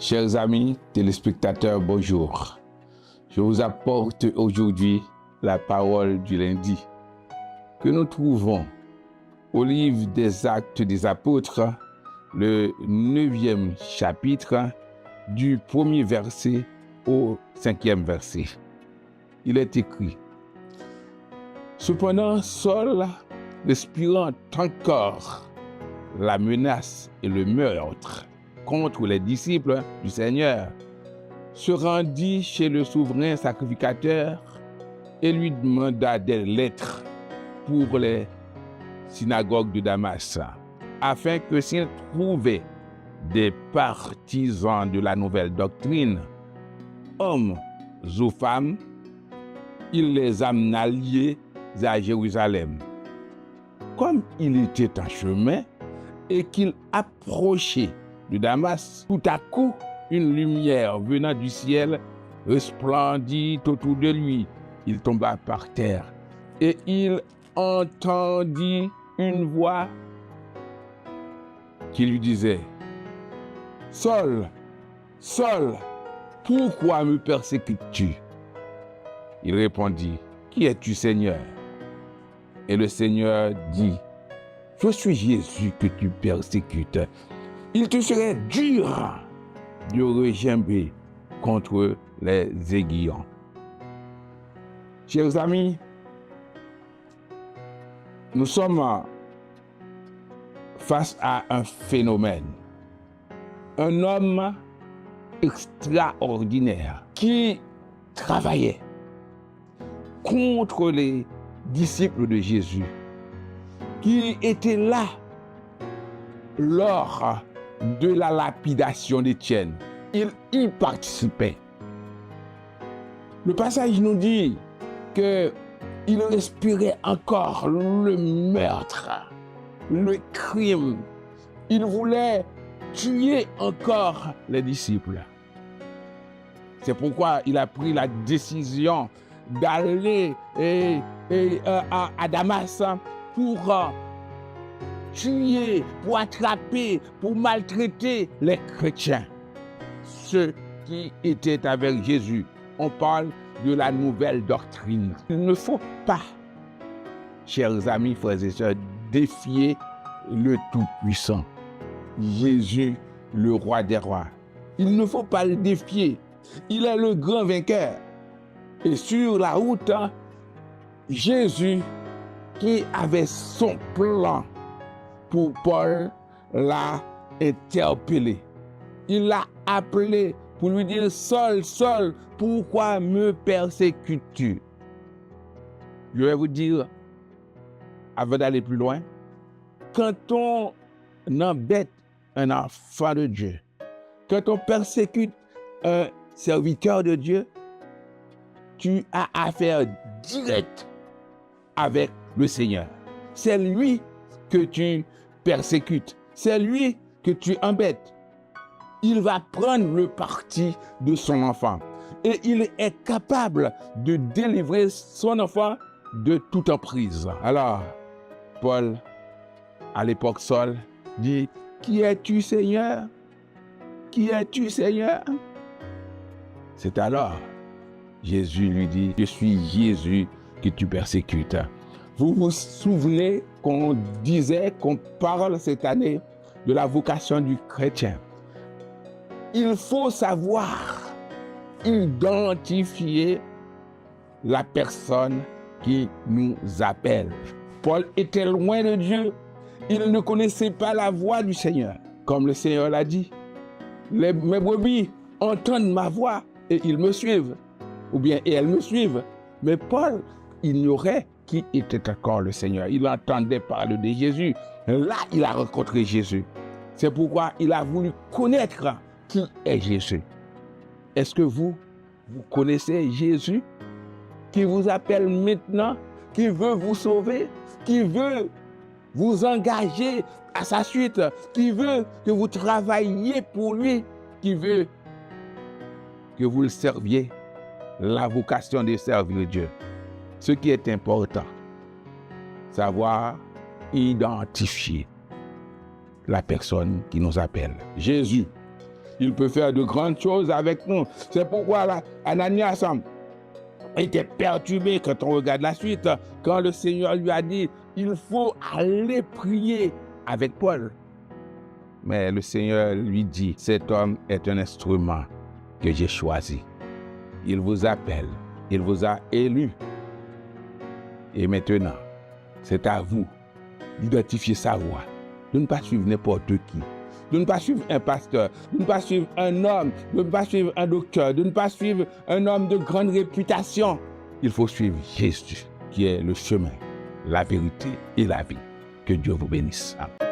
Chers amis téléspectateurs, bonjour. Je vous apporte aujourd'hui la parole du lundi que nous trouvons au livre des Actes des Apôtres, le 9e chapitre, du 1er verset au 5e verset. Il est écrit: Cependant, Saul, respirant encore la menace et le meurtre contre les disciples du Seigneur, se rendit chez le souverain sacrificateur et lui demanda des lettres pour les synagogues de Damas, afin que s'il trouvait des partisans de la nouvelle doctrine, hommes ou femmes, il les amena liés à Jérusalem. Comme il était en chemin et qu'il approchait de Damas, tout à coup, une lumière venant du ciel resplendit autour de lui. Il tomba par terre et il entendit une voix qui lui disait: Saul, Saul, pourquoi me persécutes-tu? Il répondit: Qui es-tu, Seigneur? Et le Seigneur dit: Je suis Jésus que tu persécutes. Il te serait dur de regimber contre les aiguillons. Chers amis, nous sommes face à un phénomène. Un homme extraordinaire qui travaillait contre les disciples de Jésus, qui était là lors de la lapidation d'Étienne. Il y participait. Le passage nous dit qu'il respirait encore le meurtre, le crime. Il voulait tuer encore les disciples. C'est pourquoi il a pris la décision d'aller à Damas pour tuer, pour attraper, pour maltraiter les chrétiens, ceux qui étaient avec Jésus. On parle de la nouvelle doctrine. Il ne faut pas, chers amis, frères et sœurs, défier le Tout-Puissant, Jésus, le roi des rois. Il ne faut pas le défier. Il est le grand vainqueur. Et sur la route, Jésus, qui avait son plan pour Paul, l'a interpellé. Il l'a appelé pour lui dire: Saul, Saul, pourquoi me persécutes-tu? Je vais vous dire, avant d'aller plus loin, quand on embête un enfant de Dieu, quand on persécute un serviteur de Dieu, tu as affaire directe avec le Seigneur. C'est lui que tu persécutes, c'est lui que tu embêtes. Il va prendre le parti de son enfant et il est capable de délivrer son enfant de toute emprise. Alors, Paul, à l'époque Saul, dit: Qui es-tu, Seigneur? Qui es-tu, Seigneur? C'est alors Jésus lui dit: Je suis Jésus que tu persécutes. Vous vous souvenez qu'on disait, qu'on parle cette année de la vocation du chrétien. Il faut savoir identifier la personne qui nous appelle. Paul était loin de Dieu. Il ne connaissait pas la voix du Seigneur. Comme le Seigneur l'a dit: mes brebis entendent ma voix et ils me suivent. Ou bien, et elles me suivent. Mais Paul ignorait qui était encore le Seigneur. Il entendait parler de Jésus. Là, il a rencontré Jésus. C'est pourquoi il a voulu connaître qui est Jésus. Est-ce que vous connaissez Jésus qui vous appelle maintenant, qui veut vous sauver, qui veut vous engager à sa suite, qui veut que vous travailliez pour lui, qui veut que vous le serviez? La vocation de servir Dieu. Ce qui est important, savoir identifier la personne qui nous appelle. Jésus. Il peut faire de grandes choses avec nous. C'est pourquoi là, Ananias était perturbé quand on regarde la suite, quand le Seigneur lui a dit, il faut aller prier avec Paul. Mais le Seigneur lui dit, cet homme est un instrument que j'ai choisi. Il vous appelle, il vous a élu. Et maintenant, c'est à vous d'identifier sa voie, de ne pas suivre n'importe qui, de ne pas suivre un pasteur, de ne pas suivre un homme, de ne pas suivre un docteur, de ne pas suivre un homme de grande réputation. Il faut suivre Jésus, qui est le chemin, la vérité et la vie. Que Dieu vous bénisse. Amen.